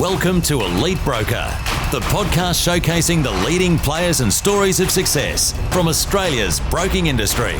Welcome to Elite Broker, the podcast showcasing the leading players and stories of success from Australia's broking industry.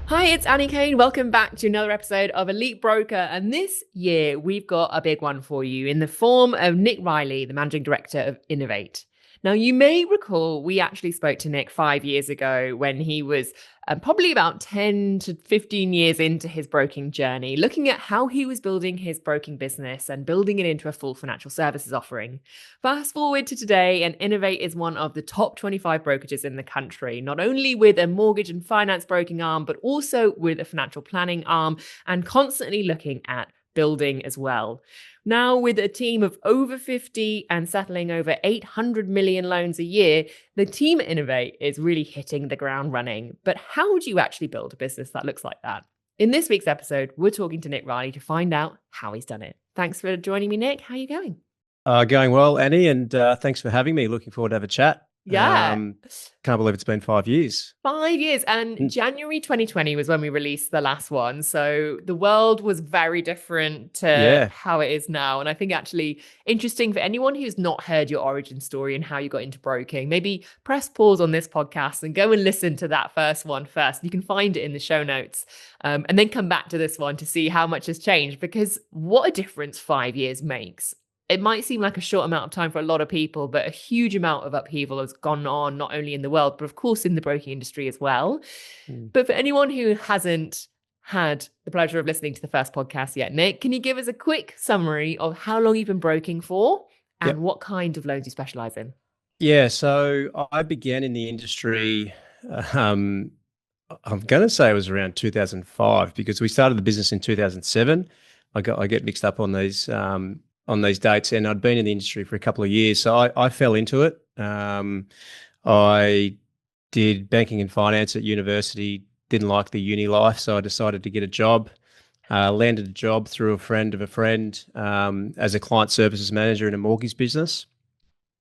Hi, it's Annie Kane. Welcome back to another episode of Elite Broker. And this year, we've got a big one for you in the form of Nick Reilly, the Managing Director of Inovayt. Now, you may recall we actually spoke to Nick 5 years ago when he was probably about 10 to 15 years into his broking journey, looking at how he was building his broking business and building it into a full financial services offering. Fast forward to today, and Inovayt is one of the top 25 brokerages in the country, not only with a mortgage and finance broking arm, but also with a financial planning arm, and constantly looking at building as well. Now, with a team of over 50 and settling over 800 million loans a year, the team at Inovayt is really hitting the ground running. But how do you actually build a business that looks like that? In this week's episode, we're talking to Nick Reilly to find out how he's done it. Thanks for joining me, Nick. How are you going? Going well, Annie, and thanks for having me. Looking forward to have a chat. Yeah. Can't believe it's been 5 years. 5 years. And January 2020 was when we released the last one. So the world was very different to how it is now. And I think actually interesting for anyone who's not heard your origin story and how you got into broking, maybe press pause on this podcast and go and listen to that first one first. You can find it in the show notes and then come back to this one to see how much has changed, because what a difference 5 years makes. It might seem like a short amount of time for a lot of people, but a huge amount of upheaval has gone on, not only in the world, but of course in the broking industry as well. But for anyone who hasn't had the pleasure of listening to the first podcast yet, Nick, can you give us a quick summary of how long you've been broking for and what kind of loans you specialize in? Yeah, so I began in the industry, I'm going to say it was around 2005, because we started the business in 2007. I get mixed up on these dates, and I'd been in the industry for a couple of years. So I fell into it. I did banking and finance at university, didn't like the uni life, so I decided to get a job. Landed a job through a friend of a friend as a client services manager in a mortgage business.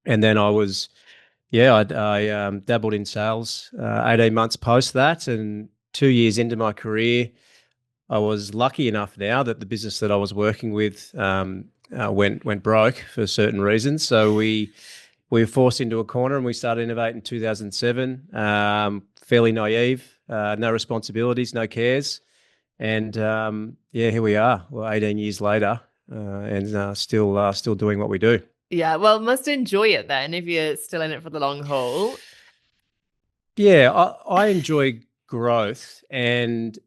And then I dabbled in sales 18 months post that, and 2 years into my career, I was lucky enough now that the business that I was working with went broke for certain reasons. So we were forced into a corner, and we started Inovayt in 2007. Fairly naive, no responsibilities, no cares, and here we are. Well, 18 years later, and still doing what we do. Yeah, well, must enjoy it then if you're still in it for the long haul. Yeah, I enjoy growth, and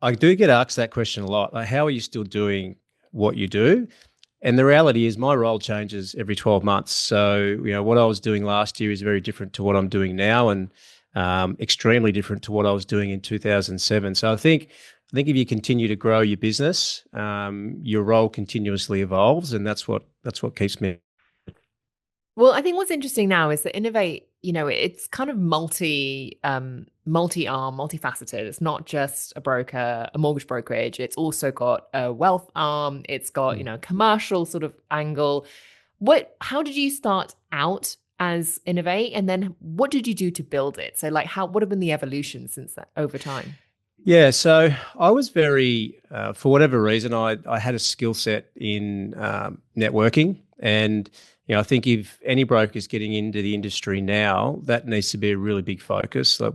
I do get asked that question a lot. Like, how are you still doing what you do? And the reality is my role changes every 12 months. So, what I was doing last year is very different to what I'm doing now, and extremely different to what I was doing in 2007. So I think if you continue to grow your business, your role continuously evolves, and that's what keeps me. Well, I think what's interesting now is that Inovayt, it's kind of multi-arm, multifaceted. It's not just a broker, a mortgage brokerage. It's also got a wealth arm. It's got, commercial sort of angle. How did you start out as Inovayt? And then what did you do to build it? So what have been the evolution since that over time? Yeah, so I was very, for whatever reason, I had a skill set in networking. And I think if any broker is getting into the industry now, that needs to be a really big focus. Like,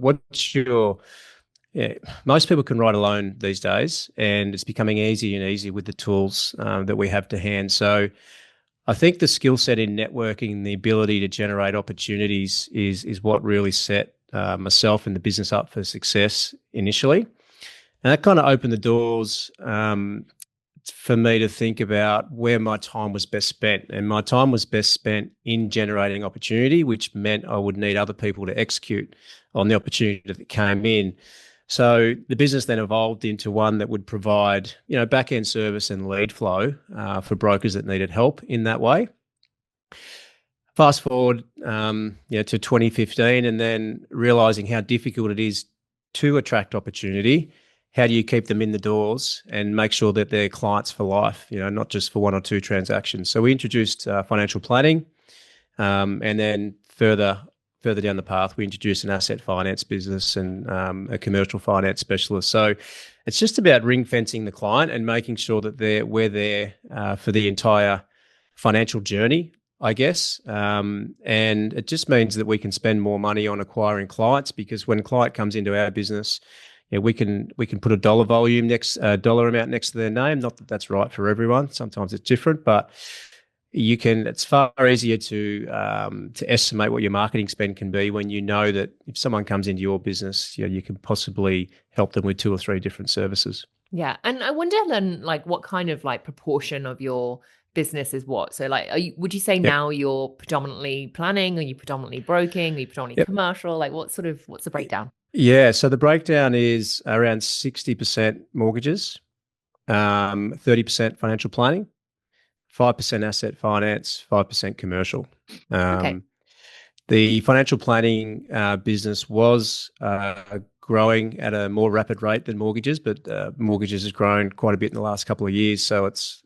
most people can write a loan these days, and it's becoming easier and easier with the tools that we have to hand. So I think the skill set in networking and the ability to generate opportunities is what really set myself and the business up for success initially. And that kind of opened the doors for me to think about where my time was best spent. And my time was best spent in generating opportunity, which meant I would need other people to execute on the opportunity that came in. So the business then evolved into one that would provide, back-end service and lead flow for brokers that needed help in that way. Fast forward, to 2015, and then realizing how difficult it is to attract opportunity. How do you keep them in the doors and make sure that they're clients for life, not just for one or two transactions? So we introduced financial planning, and then further further down the path, we introduced an asset finance business and a commercial finance specialist. So it's just about ring fencing the client and making sure that we're there for the entire financial journey, I guess. And it just means that we can spend more money on acquiring clients, because when a client comes into our business, we can put a dollar amount next to their name. Not that that's right for everyone. Sometimes it's different, but it's far easier to estimate what your marketing spend can be when you know that if someone comes into your business, you can possibly help them with 2 or 3 different services. Yeah. And I wonder then, like, what kind of like proportion of your business is what? So like, would you say now you're predominantly planning? Are you predominantly broking? Are you predominantly commercial? Like what's the breakdown? Yeah. So the breakdown is around 60% mortgages, 30% financial planning, 5% asset finance, 5% commercial. Okay. The financial planning business was growing at a more rapid rate than mortgages, but mortgages has grown quite a bit in the last couple of years. So it's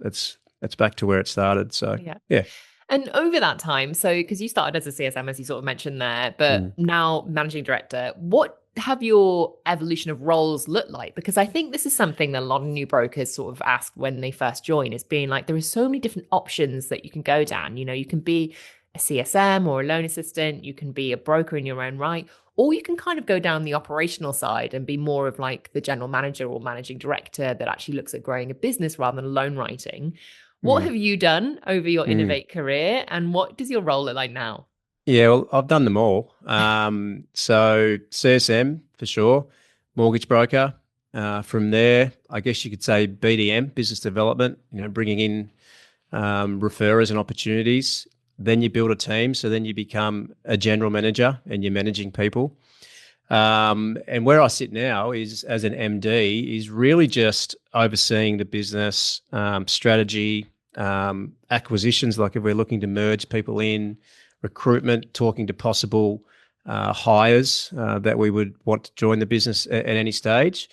back to where it started. So yeah. And over that time, so because you started as a CSM, as you sort of mentioned there, but now managing director, what have your evolution of roles looked like? Because I think this is something that a lot of new brokers sort of ask when they first join, is being like, there are so many different options that you can go down. You can be a CSM or a loan assistant, you can be a broker in your own right, or you can kind of go down the operational side and be more of like the general manager or managing director that actually looks at growing a business rather than loan writing. What have you done over your Inovayt career, and what does your role look like now? Yeah, well, I've done them all. So CSM for sure, mortgage broker. From there, I guess you could say BDM, business development. Bringing in referrers and opportunities. Then you build a team, so then you become a general manager and you're managing people. And where I sit now is as an MD is really just overseeing the business strategy, acquisitions, like if we're looking to merge people in, recruitment, talking to possible hires that we would want to join the business at any stage.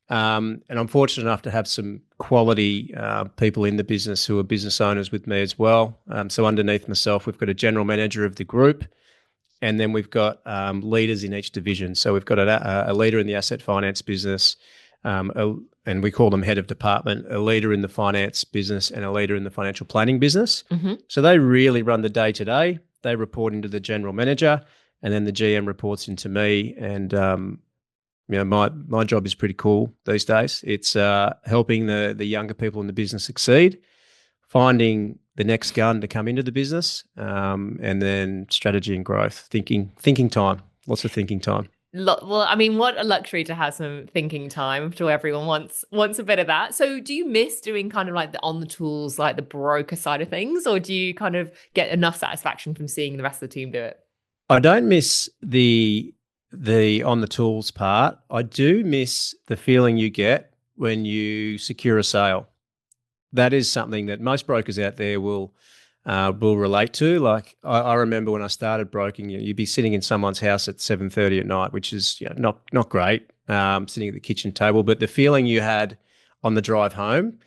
And I'm fortunate enough to have some quality people in the business who are business owners with me as well. So underneath myself, we've got a general manager of the group, and then we've got leaders in each division. So we've got a leader in the asset finance business, and we call them head of department, a leader in the finance business, and a leader in the financial planning business. So they really run the day-to-day. They report into the general manager, and then the GM reports into me. And my job is pretty cool these days. It's helping the younger people in the business succeed, finding the next gun to come into the business, and then strategy and growth, thinking time, lots of thinking time. Well, I mean, what a luxury to have some thinking time. I'm sure everyone wants a bit of that. So do you miss doing kind of like the on the tools, like the broker side of things, or do you kind of get enough satisfaction from seeing the rest of the team do it? I don't miss the on the tools part. I do miss the feeling you get when you secure a sale. That is something that most brokers out there will relate to. Like I remember when I started broking, you'd be sitting in someone's house at 7:30 at night, which is not great, sitting at the kitchen table. But the feeling you had on the drive home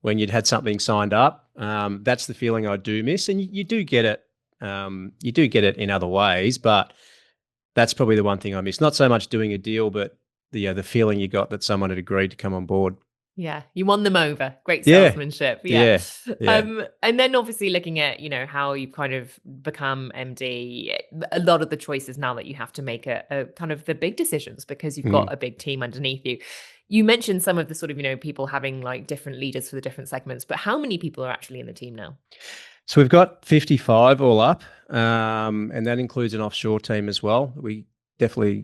when you'd had something signed up, that's the feeling I do miss. And you do get it. You do get it in other ways, but that's probably the one thing I miss. Not so much doing a deal, but the feeling you got that someone had agreed to come on board. Yeah, you won them over. Great salesmanship. Yeah. And then obviously looking at, how you've kind of become MD, a lot of the choices now that you have to make a kind of the big decisions because you've got a big team underneath you. You mentioned some of the sort of, people having like different leaders for the different segments, but how many people are actually in the team now? So we've got 55 all up, and that includes an offshore team as well. We definitely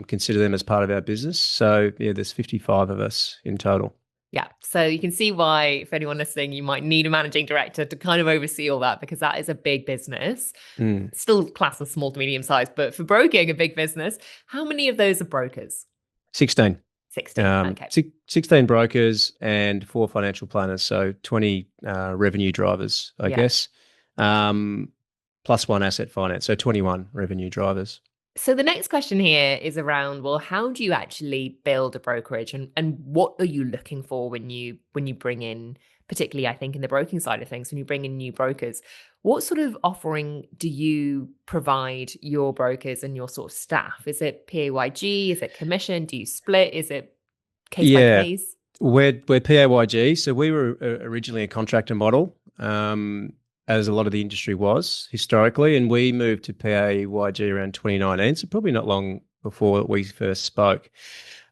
consider them as part of our business. So yeah, there's 55 of us in total. Yeah. So you can see why, for anyone listening, you might need a managing director to kind of oversee all that, because that is a big business. Still classed as small to medium size, but for broking, a big business. How many of those are brokers? 16. 16. Okay. 16 brokers and 4 financial planners. So 20 revenue drivers, I guess, plus 1 asset finance. So 21 revenue drivers. So the next question here is around, well, how do you actually build a brokerage, and what are you looking for when you bring in particularly I think in the broking side of things, when you bring in new brokers. What sort of offering do you provide your brokers and your sort of staff? Is it PAYG? Is it commission? Do you split? Is it case by Yeah, case? we're PAYG. So we were originally a contractor model, as a lot of the industry was historically, and we moved to PAYG around 2019, so probably not long before we first spoke.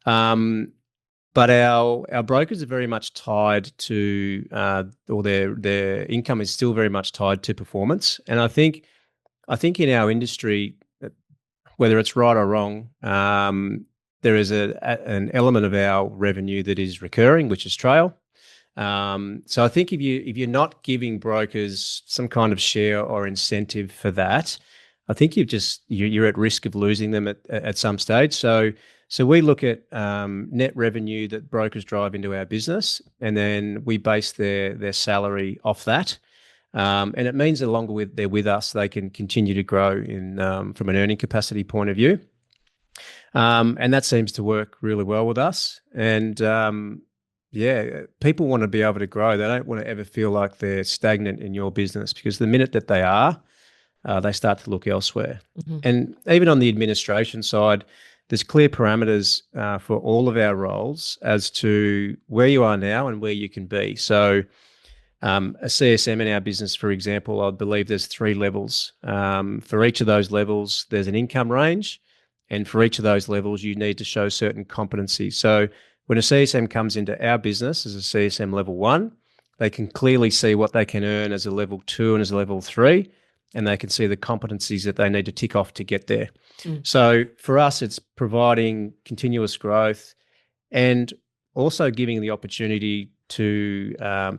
But our brokers are very much tied to, or their income is still very much tied to performance. And I think in our industry, whether it's right or wrong, there is an element of our revenue that is recurring, which is trail. So I think if you're not giving brokers some kind of share or incentive for that, I think you're at risk of losing them at some stage. So we look at net revenue that brokers drive into our business, and then we base their salary off that. And it means the longer they're with us, they can continue to grow from an earning capacity point of view. And that seems to work really well with us. And people want to be able to grow. They don't want to ever feel like they're stagnant in your business, because the minute that they are, they start to look elsewhere. Mm-hmm. And even on the administration side, there's clear parameters for all of our roles as to where you are now and where you can be. So a CSM in our business, for example, I believe there's 3 levels. For each of those levels, there's an income range. And for each of those levels, you need to show certain competency. So when a CSM comes into our business as a CSM level 1, they can clearly see what they can earn as a level 2 and as a level 3, and they can see the competencies that they need to tick off to get there. Mm. So for us, it's providing continuous growth and also giving the opportunity to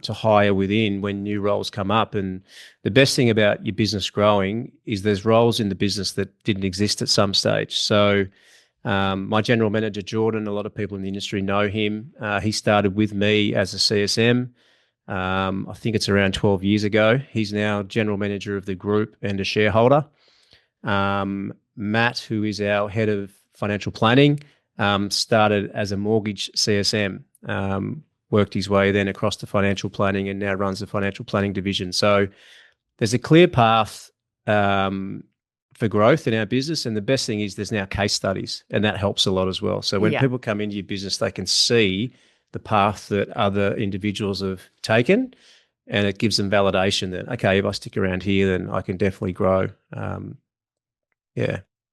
hire within when new roles come up. And the best thing about your business growing is there's roles in the business that didn't exist at some stage. So my general manager, Jordan, a lot of people in the industry know him. He started with me as a CSM. I think it's around 12 years ago. He's now general manager of the group and a shareholder. Matt, who is our head of financial planning, started as a mortgage CSM, worked his way then across to financial planning, and now runs the financial planning division. So there's a clear path for growth in our business. And the best thing is there's now case studies, and that helps a lot as well. So when people come into your business, they can see the path that other individuals have taken, and it gives them validation that, okay, if I stick around here, then I can definitely grow.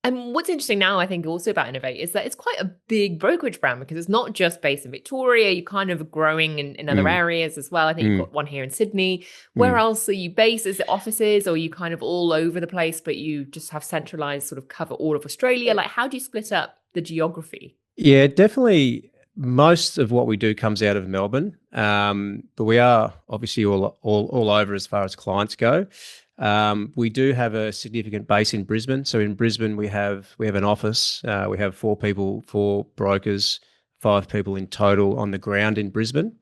And what's interesting now, I think, also about Inovayt is that it's quite a big brokerage brand, because it's not just based in Victoria. You're kind of growing in other areas as well. I think you've got one here in Sydney. Where else are you based? Is it offices, or are you kind of all over the place, but you just have centralized sort of cover all of Australia? Like, how do you split up the geography? Yeah, definitely. Most of what we do comes out of Melbourne, but we are obviously all over as far as clients go. We do have a significant base in Brisbane. So in Brisbane, we have an office. We have 4 people, 4 brokers, 5 people in total on the ground in Brisbane.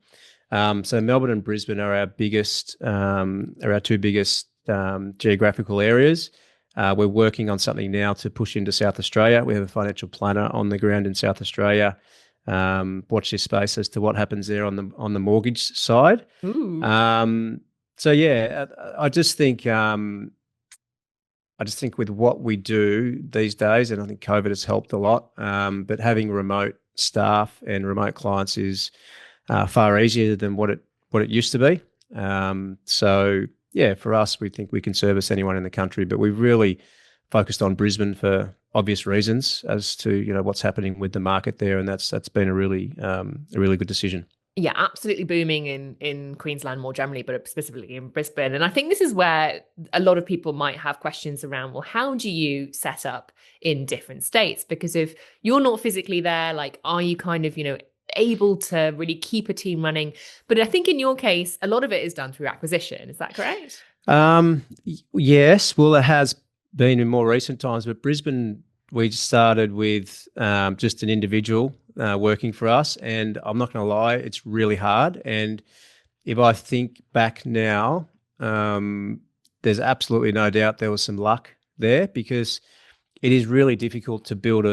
So Melbourne and Brisbane are our our 2 biggest geographical areas. We're working on something now to push into South Australia. We have a financial planner on the ground in South Australia. Watch this space as to what happens there on the mortgage side. So yeah, I just think with what we do these days, and I think COVID has helped a lot. But having remote staff and remote clients is far easier than what it used to be. So yeah, for us, we think we can service anyone in the country, but we've really focused on Brisbane for obvious reasons as to what's happening with the market there, and that's been a really good decision. Yeah, absolutely booming in Queensland more generally, but specifically in Brisbane. And I think this is where a lot of people might have questions around, well, how do you set up in different states? Because if you're not physically there, like, are you kind of, able to really keep a team running? But I think in your case, a lot of it is done through acquisition. Is that correct? Yes. Well, it has been in more recent times, but Brisbane, we started with just an individual working for us, and I'm not going to lie, it's really hard. And if I think back now, there's absolutely no doubt there was some luck there, because it is really difficult to build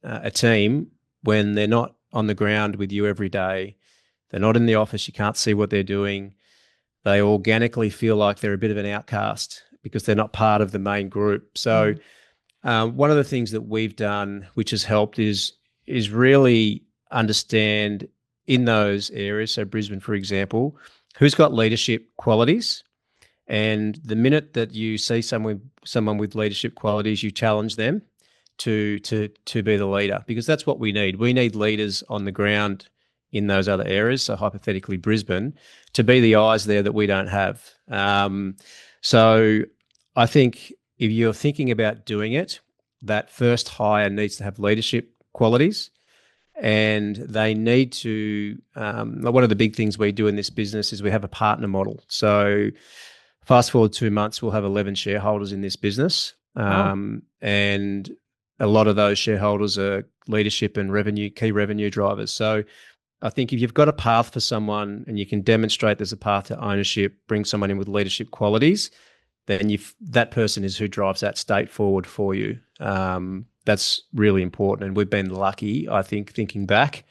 a team when they're not on the ground with you every day. They're not in the office. You can't see what they're doing. they organically feel like they're a bit of an outcast because they're not part of the main group. So one of the things that we've done, which has helped, is really understand in those areas. So Brisbane, for example, who's got leadership qualities, and the minute that you see someone with leadership qualities, you challenge them to be the leader, because that's what we need. We need leaders on the ground in those other areas. So hypothetically, Brisbane, to be the eyes there that we don't have. So I think if you're thinking about doing it, that first hire needs to have leadership qualities, and they need to. One of the big things we do in this business is we have a partner model. So fast forward 2 months, we'll have 11 shareholders in this business, and a lot of those shareholders are leadership and key revenue drivers. So I think if you've got a path for someone and you can demonstrate there's a path to ownership, bring someone in with leadership qualities, then that person is who drives that state forward for you. That's really important. And we've been lucky, I think, thinking back,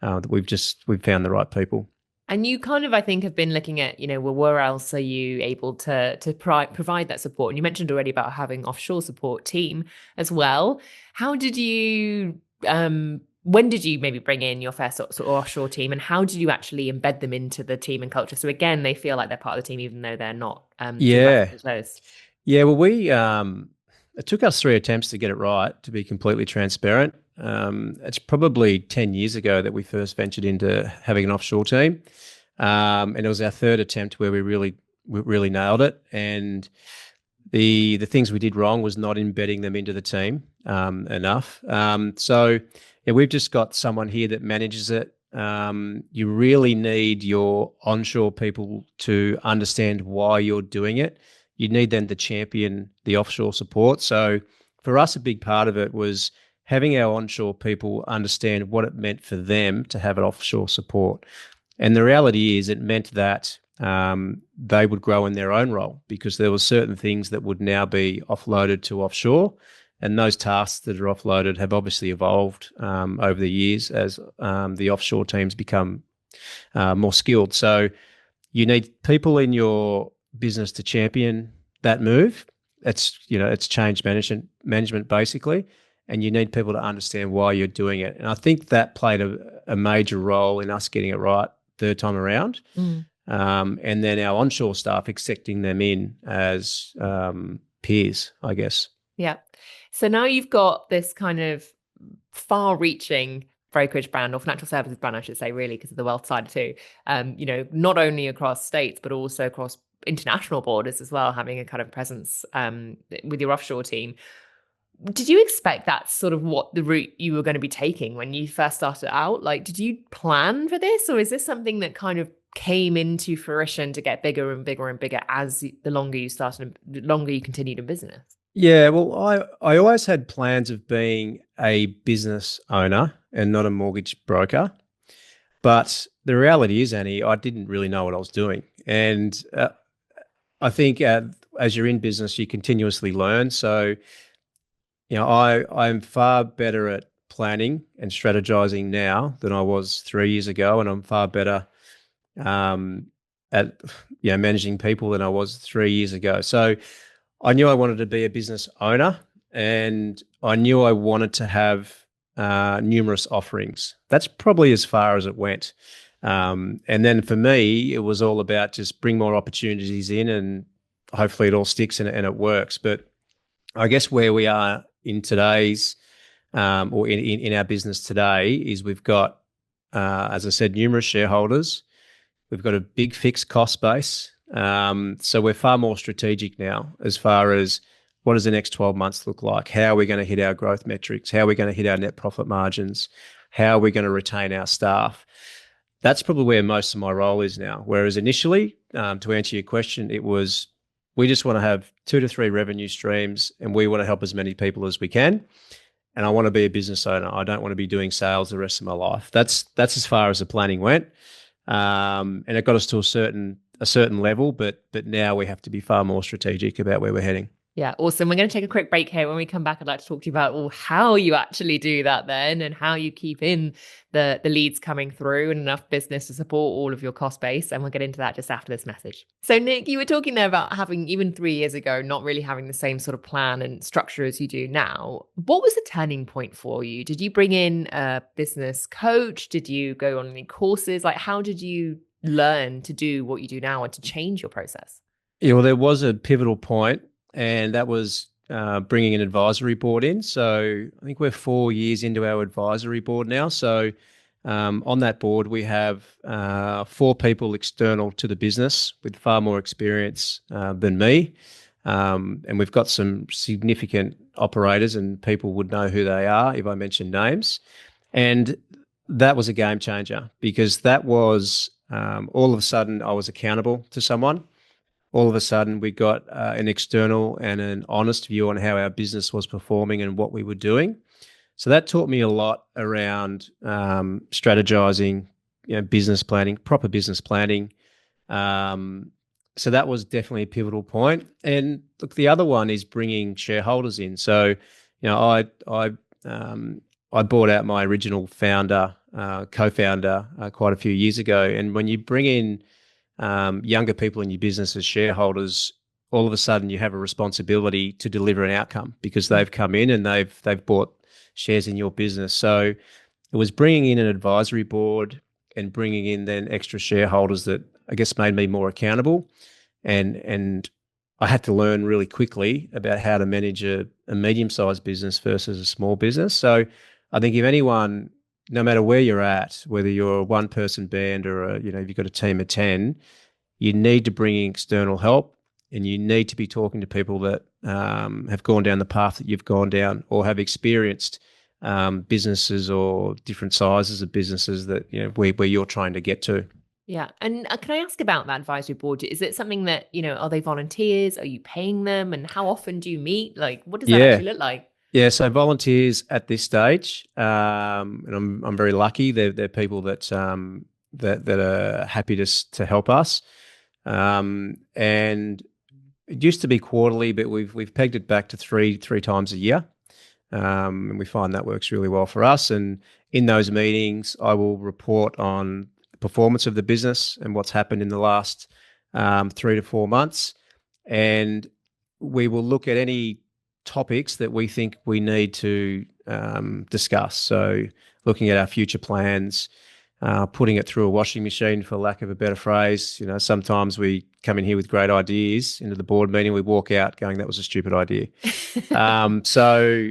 that we've found the right people. And you kind of, I think, have been looking at, well, where else are you able to provide that support? And you mentioned already about having offshore support team as well. How did you, when did you maybe bring in your first sort of offshore team, and how did you actually embed them into the team and culture? So again, they feel like they're part of the team, even though they're not. Yeah. Well, it took us 3 attempts to get it right, to be completely transparent. It's probably 10 years ago that we first ventured into having an offshore team. And it was our 3rd attempt where we really nailed it. And the things we did wrong was not embedding them into the team enough. So we've just got someone here that manages it. You really need your onshore people to understand why you're doing it. You need them to champion the offshore support. So for us, a big part of it was having our onshore people understand what it meant for them to have an offshore support. And the reality is it meant that they would grow in their own role, because there were certain things that would now be offloaded to offshore. And those tasks that are offloaded have obviously evolved over the years as the offshore teams become more skilled. So you need people in your business to champion that move. It's change management basically, and you need people to understand why you're doing it. And I think that played a major role in us getting it right 3rd time around. And then our onshore staff accepting them in as peers, I guess. Yeah. So now you've got this kind of far-reaching brokerage brand, or financial services brand, I should say, really, because of the wealth side too. Not only across states, but also across international borders as well, having a kind of presence with your offshore team. Did you expect that's sort of what the route you were going to be taking when you first started out? Like, did you plan for this, or is this something that kind of came into fruition to get bigger and bigger and bigger as the longer you continued in business? Yeah, well, I always had plans of being a business owner and not a mortgage broker. But the reality is, Annie, I didn't really know what I was doing. And I think as you're in business, you continuously learn. So, I'm far better at planning and strategizing now than I was 3 years ago. And I'm far better at managing people than I was 3 years ago. So I knew I wanted to be a business owner, and I knew I wanted to have numerous offerings. That's probably as far as it went. And then for me, it was all about just bring more opportunities in, and hopefully it all sticks and it works. But I guess where we are in today's or in our business today is we've got, as I said, numerous shareholders. We've got a big fixed cost base. So we're far more strategic now as far as what does the next 12 months look like? How are we going to hit our growth metrics? How are we going to hit our net profit margins? How are we going to retain our staff? That's probably where most of my role is now. Whereas initially, to answer your question, it was we just want to have 2 to 3 revenue streams, and we want to help as many people as we can. And I want to be a business owner. I don't want to be doing sales the rest of my life. That's as far as the planning went. And it got us to a certain level, but now we have to be far more strategic about where we're heading. Yeah, awesome. We're going to take a quick break here. When we come back, I'd like to talk to you about how you actually do that then, and how you keep in the leads coming through and enough business to support all of your cost base. And we'll get into that just after this message. So Nick, you were talking there about having, even 3 years ago, not really having the same sort of plan and structure as you do now. What was the turning point for you? Did you bring in a business coach? Did you go on any courses? Like, how did you learn to do what you do now and to change your process? Yeah, well, there was a pivotal point, and that was bringing an advisory board in. So I think we're 4 years into our advisory board now. So on that board, we have 4 people external to the business with far more experience than me. And we've got some significant operators, and people would know who they are if I mention names. And that was a game changer, because that was all of a sudden I was accountable to someone. All of a sudden we got an external and an honest view on how our business was performing and what we were doing. So that taught me a lot around strategizing, business planning, proper business planning. So that was definitely a pivotal point. And look, the other one is bringing shareholders in. So, I bought out my original co-founder quite a few years ago. And when you bring in younger people in your business as shareholders, all of a sudden you have a responsibility to deliver an outcome, because they've come in and they've bought shares in your business. So it was bringing in an advisory board and bringing in then extra shareholders that I guess made me more accountable. And I had to learn really quickly about how to manage a medium-sized business versus a small business. So I think if anyone, no matter where you're at, whether you're a one-person band or if you've got a team of 10, you need to bring in external help, and you need to be talking to people that have gone down the path that you've gone down, or have experienced businesses or different sizes of businesses that where you're trying to get to. Yeah. And can I ask about that advisory board? Is it something that, are they volunteers? Are you paying them? And how often do you meet? Like, what does that actually look like? Yeah, so volunteers at this stage, and I'm very lucky. They're people that that are happy to help us. And it used to be quarterly, but we've pegged it back to three times a year, and we find that works really well for us. And in those meetings, I will report on the performance of the business and what's happened in the last 3 to 4 months, and we will look at any topics that we think we need to discuss. So looking at our future plans, putting it through a washing machine, for lack of a better phrase. Sometimes we come in here with great ideas into the board meeting, we walk out going, that was a stupid idea. So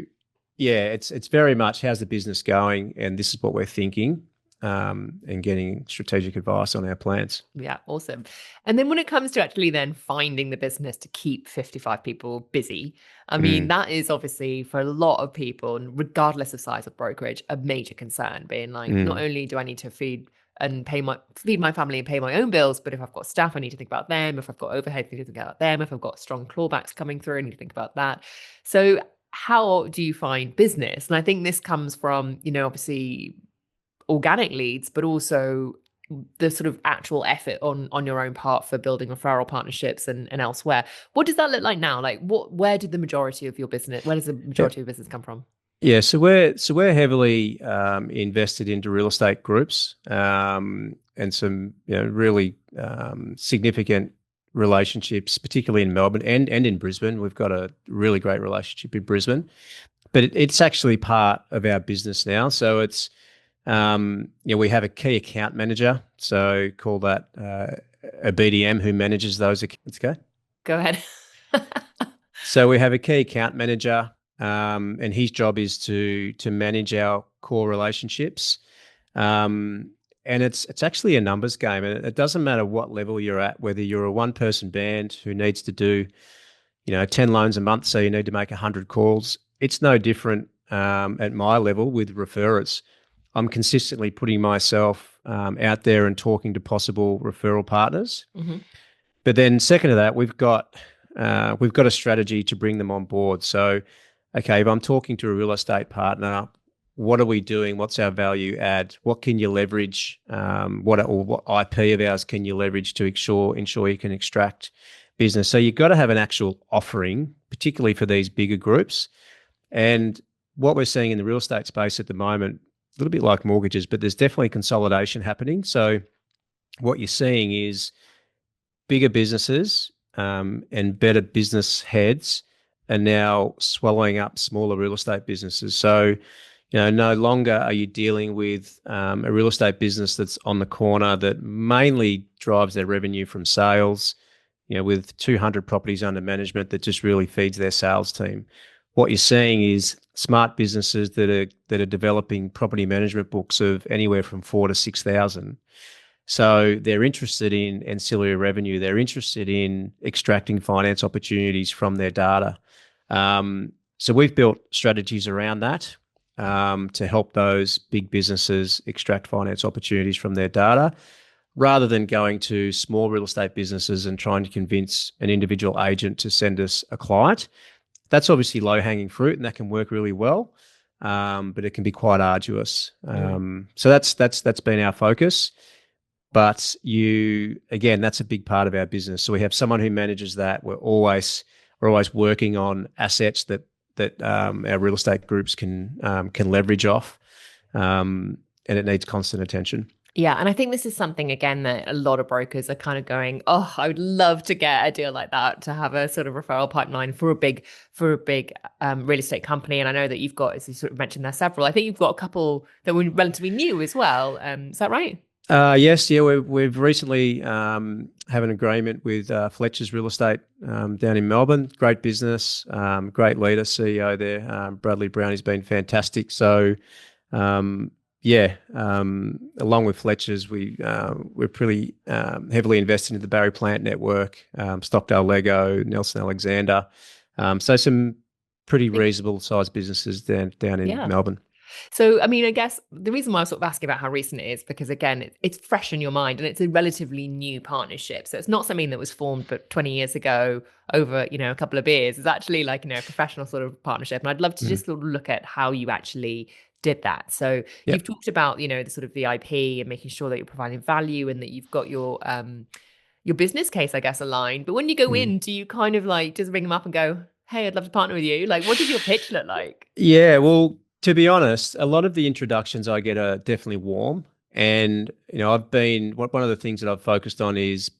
yeah, it's very much, how's the business going, and this is what we're thinking, and getting strategic advice on our plans. Yeah, awesome. And then when it comes to actually then finding the business to keep 55 people busy, I mean, that is obviously for a lot of people, and regardless of size of brokerage, a major concern, being like, not only do I need to feed my family and pay my own bills, but if I've got staff, I need to think about them. If I've got overhead, I need to think about them. If I've got strong clawbacks coming through, I need to think about that. So how do you find business? And I think this comes from, obviously organic leads, but also the sort of actual effort on your own part for building referral partnerships and elsewhere. What does that look like now? Like where does the majority of your business come from? Yeah, so we're heavily invested into real estate groups, and some really significant relationships, particularly in Melbourne and in Brisbane. We've got a really great relationship in Brisbane, but it's actually part of our business now. So it's we have a key account manager, so call that a BDM who manages those accounts. Okay, go ahead. So we have a key account manager, and his job is to manage our core relationships, and it's actually a numbers game, and it doesn't matter what level you're at, whether you're a one-person band who needs to do 10 loans a month, so you need to make 100 calls. It's no different at my level with referrers. I'm consistently putting myself out there and talking to possible referral partners. Mm-hmm. But then second to that, we've got a strategy to bring them on board. So, okay, if I'm talking to a real estate partner, what are we doing? What's our value add? What can you leverage? What IP of ours can you leverage to ensure you can extract business? So you've got to have an actual offering, particularly for these bigger groups. And what we're seeing in the real estate space at the moment, a little bit like mortgages, but there's definitely consolidation happening. So what you're seeing is bigger businesses and better business heads are now swallowing up smaller real estate businesses. So, no longer are you dealing with a real estate business that's on the corner that mainly drives their revenue from sales, with 200 properties under management that just really feeds their sales team. What you're seeing is smart businesses that are developing property management books of anywhere from 4,000 to 6,000. So they're interested in ancillary revenue. They're interested in extracting finance opportunities from their data. So we've built strategies around that to help those big businesses extract finance opportunities from their data, rather than going to small real estate businesses and trying to convince an individual agent to send us a client. That's obviously low-hanging fruit, and that can work really well, but it can be quite arduous. So that's been our focus. But that's a big part of our business. So we have someone who manages that. We're always working on assets that our real estate groups can leverage off, and it needs constant attention. Yeah, and I think this is something, again, that a lot of brokers are kind of going, oh, I would love to get a deal like that, to have a sort of referral pipeline for a big real estate company. And I know that you've got, as you sort of mentioned, there several. I think you've got a couple that were relatively new as well. Is that right? Yes, yeah. We've recently have an agreement with Fletcher's Real Estate down in Melbourne. Great business, great leader, CEO there. Bradley Brown has been fantastic. So, along with Fletcher's, we're pretty heavily invested in the Barry Plant Network, Stockdale Lego, Nelson Alexander. So some pretty reasonable sized businesses down in Melbourne. So, I mean, I guess the reason why I was sort of asking about how recent it is, because again, it's fresh in your mind and it's a relatively new partnership. So it's not something that was formed but 20 years ago over, a couple of beers. It's actually like, a professional sort of partnership. And I'd love to just sort of look at how you actually did that. So you've talked about, the sort of the IP and making sure that you're providing value and that you've got your business case, I guess, aligned. But when you go in, do you kind of like just ring them up and go, hey, I'd love to partner with you? Like, what does your pitch look like? Yeah, well, to be honest, a lot of the introductions I get are definitely warm. And, I've been, one of the things that I've focused on is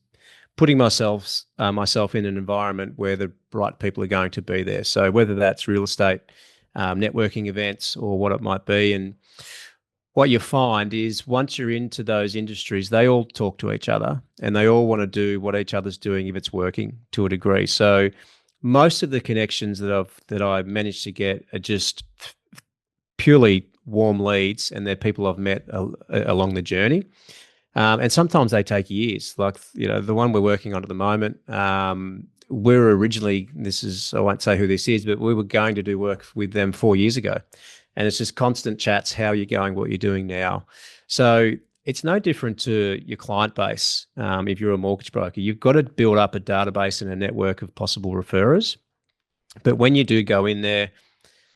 putting myself in an environment where the right people are going to be there. So whether that's real estate, networking events, or what it might be. And what you find is once you're into those industries, they all talk to each other and they all want to do what each other's doing if it's working to a degree. So most of the connections that I've managed to get are just purely warm leads, and they're people I've met along the journey. And sometimes they take years. Like, the one we're working on at the moment, we're originally, I won't say who this is, but we were going to do work with them 4 years ago. And it's just constant chats, how you're going, what you're doing now. So it's no different to your client base. If you're a mortgage broker, you've got to build up a database and a network of possible referrers. But when you do go in there,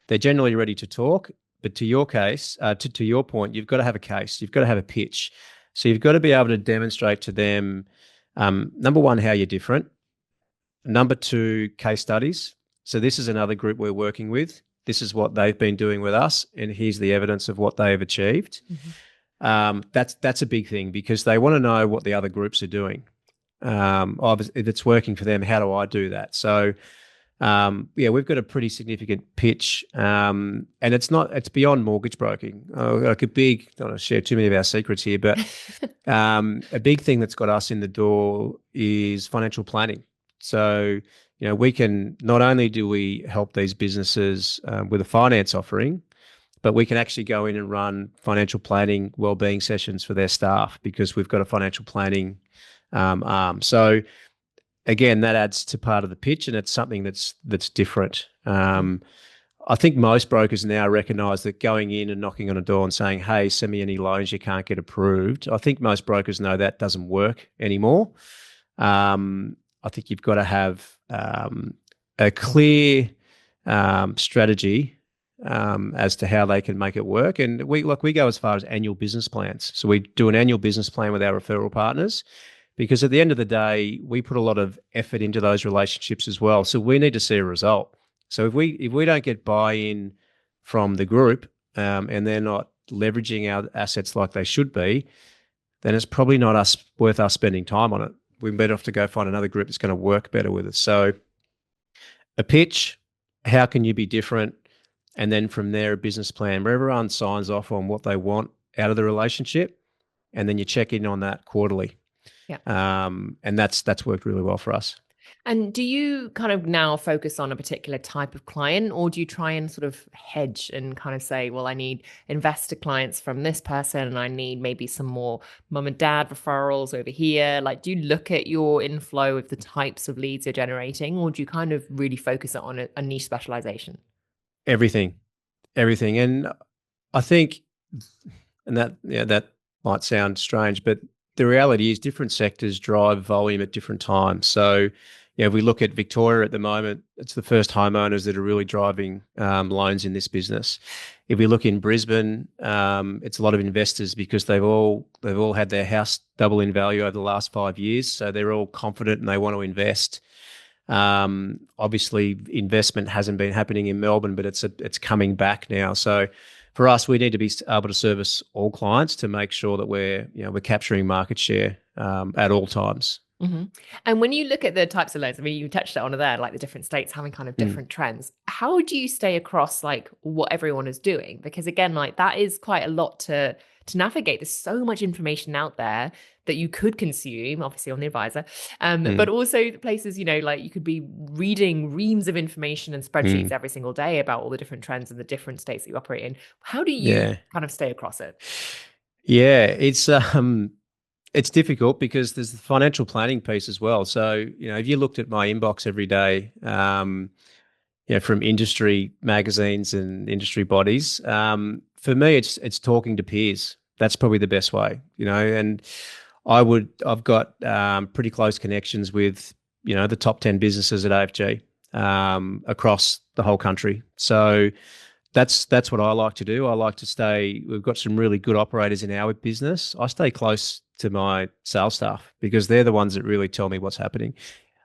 they're generally ready to talk. But to your case, to your point, you've got to have a case. You've got to have a pitch. So you've got to be able to demonstrate to them, number one, how you're different. Number two, case studies. So this is another group we're working with. This is what they've been doing with us, and here's the evidence of what they have achieved. Mm-hmm. That's a big thing, because they want to know what the other groups are doing. If it's working for them, how do I do that? So we've got a pretty significant pitch, and it's beyond mortgage broking. Don't want to share too many of our secrets here, but a big thing that's got us in the door is financial planning. So, we can, not only do we help these businesses with a finance offering, but we can actually go in and run financial planning wellbeing sessions for their staff, because we've got a financial planning arm. So again, that adds to part of the pitch, and it's something that's different. I think most brokers now recognise that going in and knocking on a door and saying, hey, send me any loans you can't get approved, I think most brokers know that doesn't work anymore. I think you've got to have a clear strategy as to how they can make it work. And we go as far as annual business plans. So we do an annual business plan with our referral partners, because at the end of the day, we put a lot of effort into those relationships as well. So we need to see a result. So if we don't get buy-in from the group, and they're not leveraging our assets like they should be, then it's probably not worth us spending time on it. We're better off to go find another group that's going to work better with us. So a pitch, how can you be different? And then from there, a business plan where everyone signs off on what they want out of the relationship, and then you check in on that quarterly. Yeah. And that's worked really well for us. And do you kind of now focus on a particular type of client, or do you try and sort of hedge and kind of say, well, I need investor clients from this person and I need maybe some more mum and dad referrals over here? Like, do you look at your inflow of the types of leads you're generating, or do you kind of really focus on a niche specialization? Everything. And I think, and that might sound strange, but the reality is different sectors drive volume at different times. So, if we look at Victoria at the moment, it's the first homeowners that are really driving loans in this business. If we look in Brisbane, it's a lot of investors because they've all had their house double in value over the last 5 years, so they're all confident and they want to invest. Obviously, investment hasn't been happening in Melbourne, but it's coming back now. So for us, we need to be able to service all clients to make sure that we're capturing market share at all times. Mm-hmm. And when you look at the types of loans, I mean, you touched on it there, like the different states having kind of different trends. How do you stay across like what everyone is doing? Because again, like that is quite a lot to navigate. There's so much information out there that you could consume, obviously on the advisor, but also places, like you could be reading reams of information and spreadsheets every single day about all the different trends in the different states that you operate in. How do you kind of stay across it? Yeah, it's difficult because there's the financial planning piece as well. So, if you looked at my inbox every day, from industry magazines and industry bodies, for me, it's talking to peers. That's probably the best way, and I've got pretty close connections with, the top 10 businesses at AFG across the whole country. So that's what I like to do. I like to stay, we've got some really good operators in our business. I stay close to my sales staff because they're the ones that really tell me what's happening.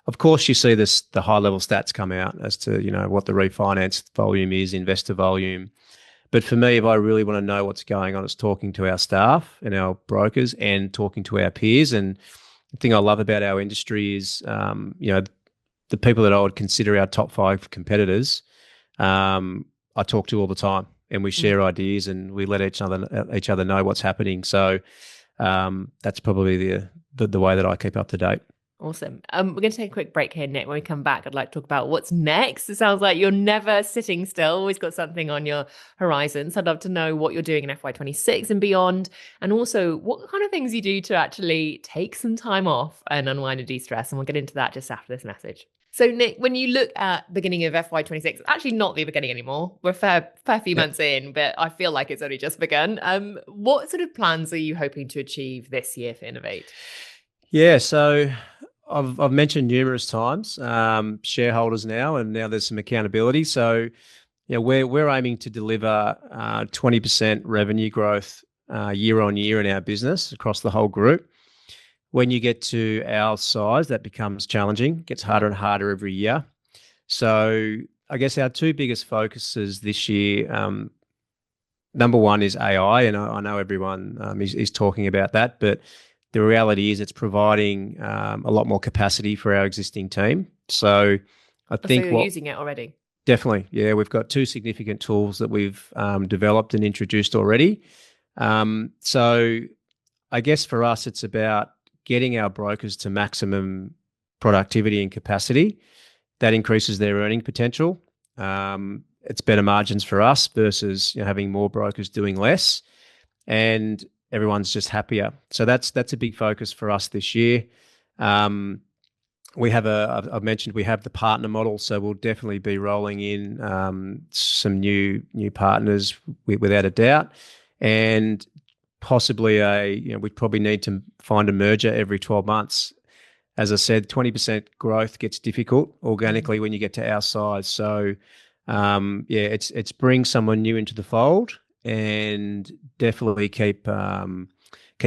Of course, you see the high level stats come out as to, what the refinance volume is, investor volume. But for me, if I really want to know what's going on, it's talking to our staff and our brokers and talking to our peers. And the thing I love about our industry is, the people that I would consider our top 5 competitors, I talk to all the time, and we share ideas and we let each other know what's happening. So that's probably the way that I keep up to date. Awesome. We're going to take a quick break here, Nick. When we come back, I'd like to talk about what's next. It sounds like you're never sitting still, always got something on your horizon. So I'd love to know what you're doing in FY26 and beyond, and also what kind of things you do to actually take some time off and unwind and de-stress. And we'll get into that just after this message. So Nick, when you look at beginning of FY26, actually not the beginning anymore. We're a fair few months in, but I feel like it's only just begun. What sort of plans are you hoping to achieve this year for Inovayt? Yeah, so I've mentioned numerous times shareholders now, and now there's some accountability. So we're aiming to deliver 20% revenue growth year on year in our business across the whole group. When you get to our size, that becomes challenging. It gets harder and harder every year. So I guess our 2 biggest focuses this year, number one is AI, and I know everyone is talking about that, but the reality is it's providing a lot more capacity for our existing team. So I think you're using it already? Definitely, yeah. We've got 2 significant tools that we've developed and introduced already. So I guess for us, it's about getting our brokers to maximum productivity and capacity. That increases their earning potential. It's better margins for us versus having more brokers doing less, and everyone's just happier. So that's a big focus for us this year. We have I've mentioned we have the partner model, so we'll definitely be rolling in some new partners without a doubt, and possibly we probably need to find a merger every 12 months. As I said, 20% growth gets difficult organically when you get to our size. So It's bring someone new into the fold, and definitely keep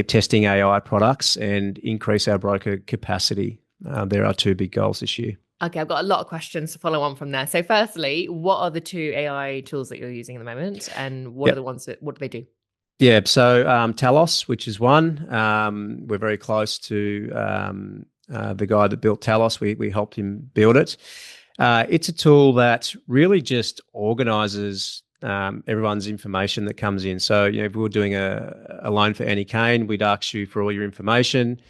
testing AI products and increase our broker capacity. There are two big goals this year. Okay, I've got a lot of questions to follow on from there. So firstly, what are the two AI tools that you're using at the moment, and what are the ones what do they do? Yeah, so Talos, which is one. We're very close to the guy that built Talos. We helped him build it. It's a tool that really just organizes everyone's information that comes in. So, if we were doing a loan for Annie Kane, we'd ask you for all your information.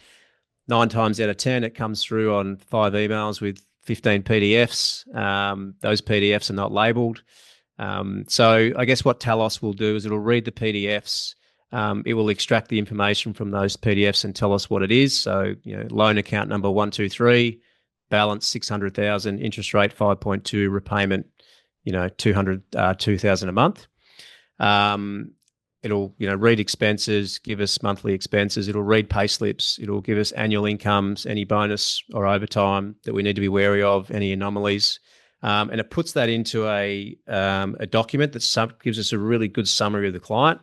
9 times out of 10, it comes through on 5 emails with 15 PDFs. Those PDFs are not labeled. So I guess what Talos will do is it'll read the PDFs. It will extract the information from those PDFs and tell us what it is. So, loan account number 123, balance 600,000, interest rate 5.2, repayment, 2,000 a month. It'll, read expenses, give us monthly expenses. It'll read pay slips. It'll give us annual incomes, any bonus or overtime that we need to be wary of, any anomalies. And it puts that into a document that gives us a really good summary of the client.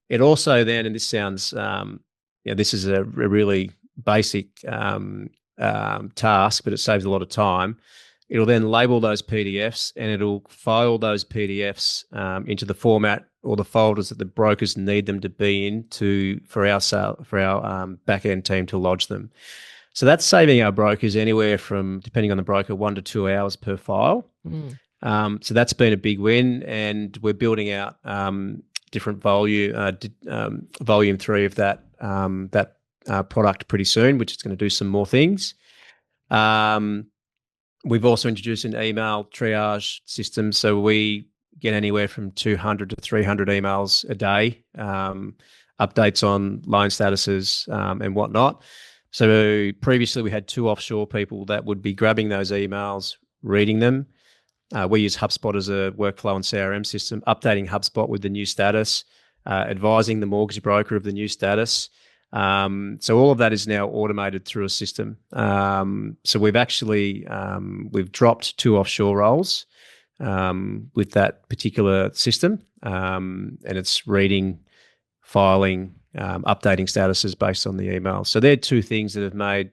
It also then, and this sounds, this is a really basic task, but it saves a lot of time. It'll then label those PDFs, and it'll file those PDFs into the format or the folders that the brokers need them to be in for our back end team to lodge them. So that's saving our brokers anywhere from, depending on the broker, 1 to 2 hours per file. So that's been a big win, and we're building out different volume 3 of that product pretty soon, which is going to do some more things. We've also introduced an email triage system, so we get anywhere from 200 to 300 emails a day, updates on loan statuses and whatnot. So previously we had 2 offshore people that would be grabbing those emails, reading them. We use HubSpot as a workflow and CRM system, updating HubSpot with the new status, advising the mortgage broker of the new status. So all of that is now automated through a system. So we've actually we've dropped 2 offshore roles with that particular system, and it's reading, filing, updating statuses based on the email. So they're 2 things that have made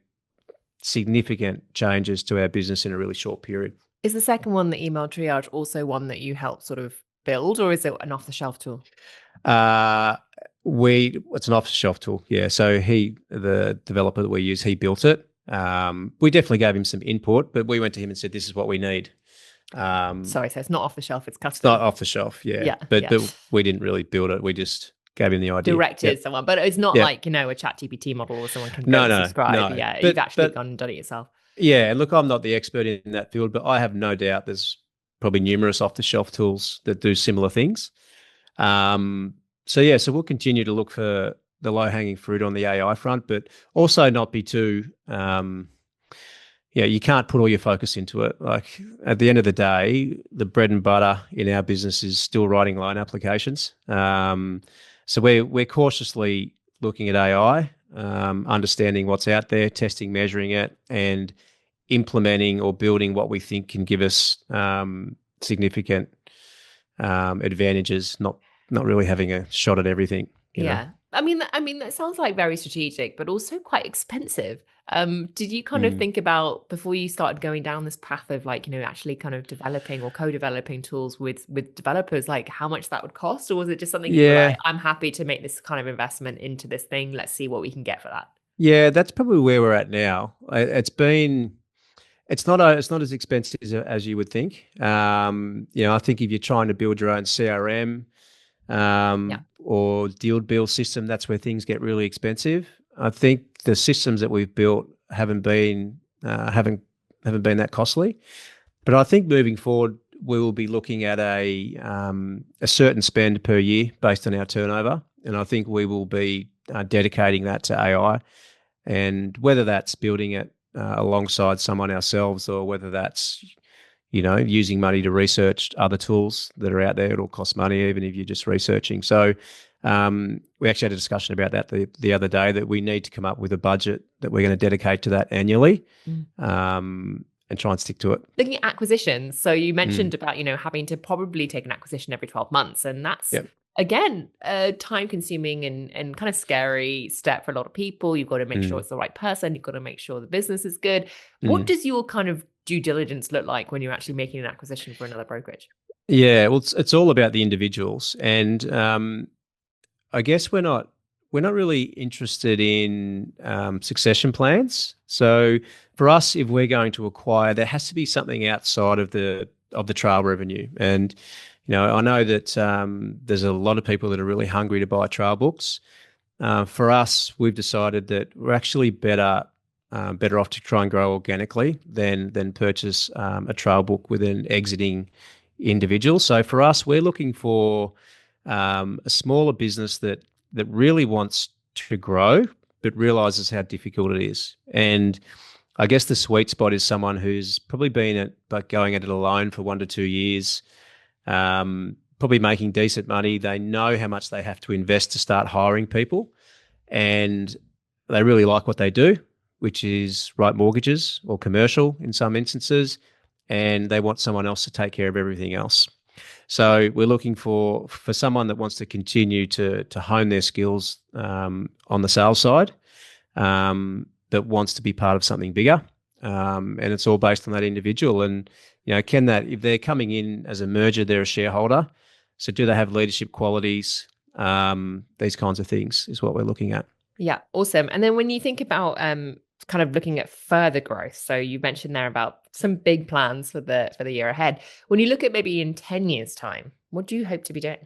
significant changes to our business in a really short period. Is the second one, the email triage, also one that you help sort of build, or is it an off-the-shelf tool? It's an off-the-shelf tool, yeah. So the developer that we use, he built it. We definitely gave him some input, but we went to him and said, "This is what we need." Sorry, so it's not off the shelf; it's custom. It's not off the shelf, yeah. But we didn't really build it. We just gave him the idea. Directed someone, but it's not like a ChatGPT model or someone can go subscribe. No. Yeah, you've actually gone and done it yourself. Yeah, look, I'm not the expert in that field, but I have no doubt there's probably numerous off-the-shelf tools that do similar things. So we'll continue to look for the low-hanging fruit on the AI front, but also not be too, you can't put all your focus into it. Like at the end of the day, the bread and butter in our business is still writing loan applications. So we're cautiously looking at AI, understanding what's out there, testing, measuring it, and implementing or building what we think can give us significant advantages, not really having a shot at everything. You know? I mean, that sounds like very strategic, but also quite expensive. Did you kind of think about, before you started going down this path of actually kind of developing or co-developing tools with developers, like how much that would cost? Or was it just something you were like, I'm happy to make this kind of investment into this thing. Let's see what we can get for that. Yeah, that's probably where we're at now. It's not as expensive as you would think. I think if you're trying to build your own CRM, or deal bill system, that's where things get really expensive. I think the systems that we've built haven't been that costly, but I think moving forward we will be looking at a certain spend per year based on our turnover, and I think we will be dedicating that to AI, and whether that's building it alongside someone ourselves, or whether that's using money to research other tools that are out there. It'll cost money even if you're just researching. So we actually had a discussion about that the other day, that we need to come up with a budget that we're going to dedicate to that annually. And try and stick to it. Looking at acquisitions, so you mentioned about, having to probably take an acquisition every 12 months, and that's again a time-consuming and kind of scary step for a lot of people. You've got to make sure it's the right person. You've got to make sure the business is good. What does your kind of due diligence look like when you're actually making an acquisition for another brokerage? Yeah, well, it's all about the individuals, and I guess we're not really interested in succession plans. So for us, if we're going to acquire, there has to be something outside of the trail revenue. And I know that there's a lot of people that are really hungry to buy trail books. For us, we've decided that we're actually better off to try and grow organically than purchase a trail book with an exiting individual. So for us, we're looking for a smaller business that really wants to grow, but realizes how difficult it is. And I guess the sweet spot is someone who's probably been going at it alone for 1 to 2 years, probably making decent money. They know how much they have to invest to start hiring people, and they really like what they do, which is write mortgages or commercial in some instances, and they want someone else to take care of everything else. So we're looking for someone that wants to continue to hone their skills on the sales side, that wants to be part of something bigger, and it's all based on that individual. And if they're coming in as a merger, they're a shareholder. So do they have leadership qualities? These kinds of things is what we're looking at. Yeah, awesome. And then when you think about kind of looking at further growth, so you mentioned there about some big plans for the year ahead. When you look at maybe in 10 years' time, what do you hope to be doing?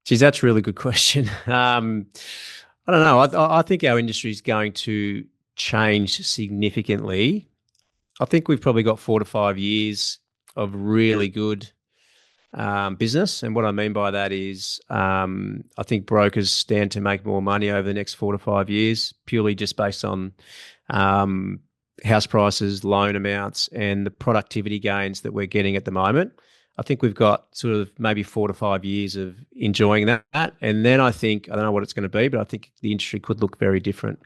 Geez, that's a really good question. I don't know. I think our industry is going to change significantly. I think we've probably got 4 to 5 years of really good business. And what I mean by that is I think brokers stand to make more money over the next 4 to 5 years, purely just based on house prices, loan amounts, and the productivity gains that we're getting at the moment. I think we've got sort of maybe 4 to 5 years of enjoying that. And then I don't know what it's going to be, but I think the industry could look very different.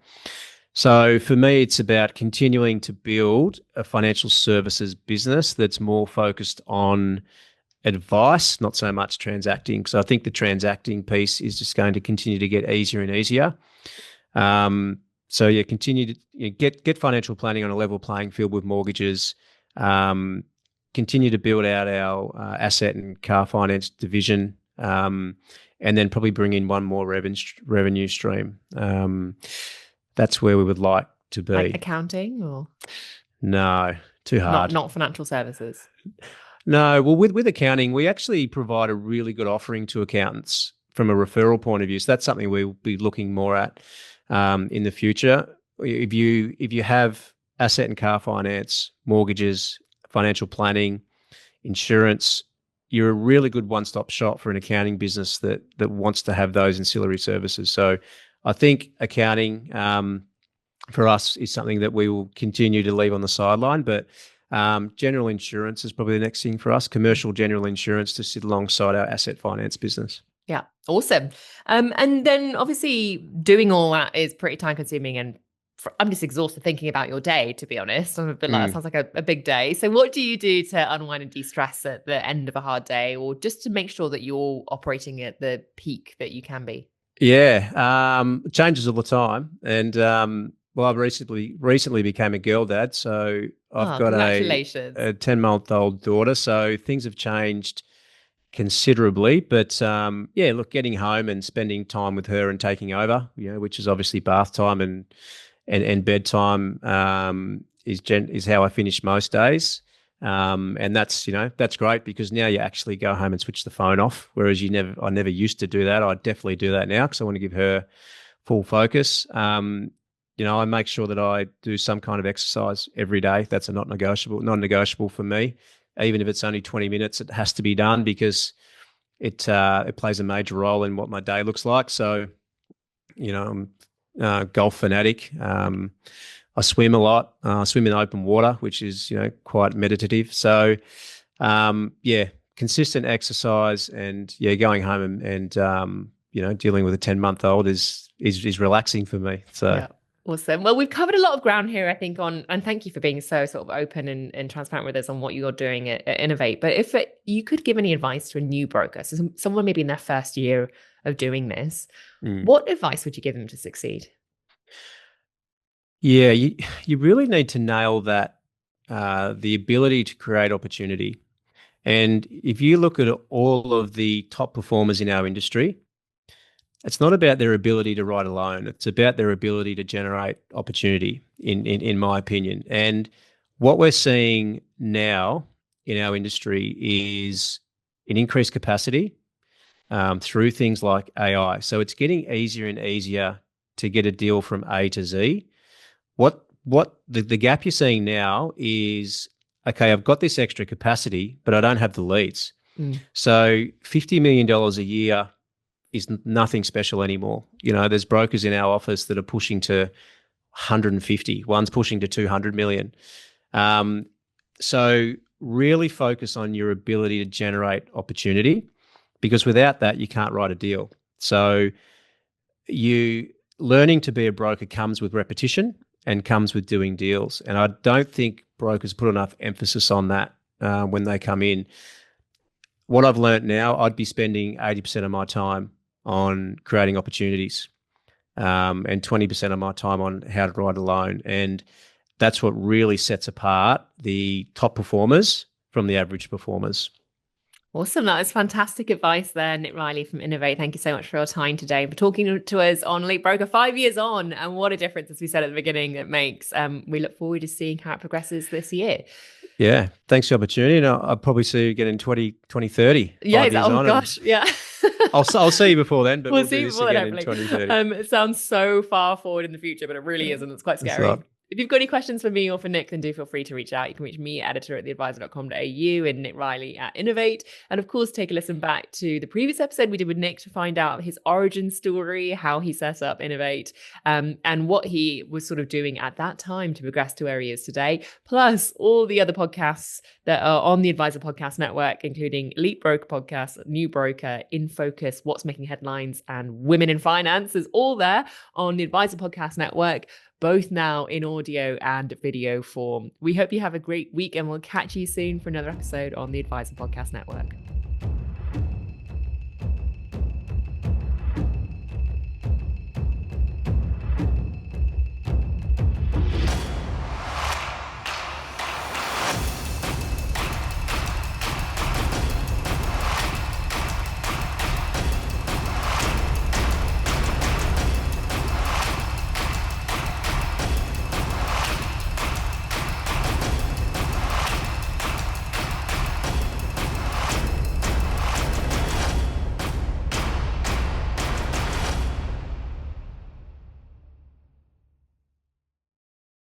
So for me, it's about continuing to build a financial services business that's more focused on advice, not so much transacting, because I think the transacting piece is just going to continue to get easier and easier. So continue to get financial planning on a level playing field with mortgages. Continue to build out our asset and car finance division, and then probably bring in one more revenue stream. That's where we would like to be. Like accounting or? No, too hard. Not financial services. No, well, with accounting, we actually provide a really good offering to accountants from a referral point of view. So that's something we'll be looking more at in the future. If you have asset and car finance, mortgages, financial planning, insurance, you're a really good one-stop shop for an accounting business that wants to have those ancillary services. So I think accounting for us is something that we will continue to leave on the sideline, but general insurance is probably the next thing for us, commercial general insurance to sit alongside our asset finance business. Yeah, awesome. And then obviously doing all that is pretty time consuming, and I'm just exhausted thinking about your day, to be honest. I'm a bit like, that sounds like a big day. So what do you do to unwind and de-stress at the end of a hard day, or just to make sure that you're operating at the peak that you can be? Yeah, it changes all the time. And well, I've recently became a girl dad, so I've got a 10-month-old daughter. So things have changed considerably, but yeah, look, getting home and spending time with her and taking over, which is obviously bath time and bedtime, is how I finish most days. And that's great, because now you actually go home and switch the phone off, whereas I never used to do that. I definitely do that now because I want to give her full focus. I make sure that I do some kind of exercise every day. That's a non-negotiable for me. Even if it's only 20 minutes, it has to be done, because it plays a major role in what my day looks like. So, I'm a golf fanatic. I swim a lot. I swim in open water, which is, quite meditative. So, consistent exercise and going home and dealing with a 10-month-old is relaxing for me. So. Yeah. Awesome. Well, we've covered a lot of ground here, I think, and thank you for being so sort of open and transparent with us on what you're doing at Inovayt. But if you could give any advice to a new broker, so someone maybe in their first year of doing this, what advice would you give them to succeed? Yeah, you really need to nail that, the ability to create opportunity. And if you look at all of the top performers in our industry, it's not about their ability to write a loan. It's about their ability to generate opportunity, in my opinion. And what we're seeing now in our industry is an increased capacity through things like AI. So it's getting easier and easier to get a deal from A to Z. What the gap you're seeing now is, okay, I've got this extra capacity, but I don't have the leads. So $50 million a year is nothing special anymore. There's brokers in our office that are pushing to 150. One's pushing to 200 million. So really focus on your ability to generate opportunity, because without that, you can't write a deal. So learning to be a broker comes with repetition and comes with doing deals. And I don't think brokers put enough emphasis on that when they come in. What I've learned now, I'd be spending 80% of my time on creating opportunities and 20% of my time on how to write a loan. And that's what really sets apart the top performers from the average performers. Awesome. That was fantastic advice there, Nick Reilly from Inovayt. Thank you so much for your time today, for talking to us on Elite Broker 5 years on, and what a difference, as we said at the beginning, it makes. We look forward to seeing how it progresses this year. Yeah, thanks for the opportunity. And I'll probably see you again in 2030. Yeah, gosh, yeah. I'll see you before then, but we'll see do you this before again then, in 2030. It sounds so far forward in the future, but it really isn't. It's quite scary. If you've got any questions for me or for Nick, then do feel free to reach out. You can reach me, editor at theadvisor.com.au, and Nick Reilly at Inovayt. And of course, take a listen back to the previous episode we did with Nick to find out his origin story, how he set up Inovayt, and what he was sort of doing at that time to progress to where he is today. Plus, all the other podcasts that are on the Advisor Podcast Network, including Elite Broker Podcast, New Broker, In Focus, What's Making Headlines, and Women in Finance, is all there on the Advisor Podcast Network, both now in audio and video form. We hope you have a great week, and we'll catch you soon for another episode on the Advisor Podcast Network.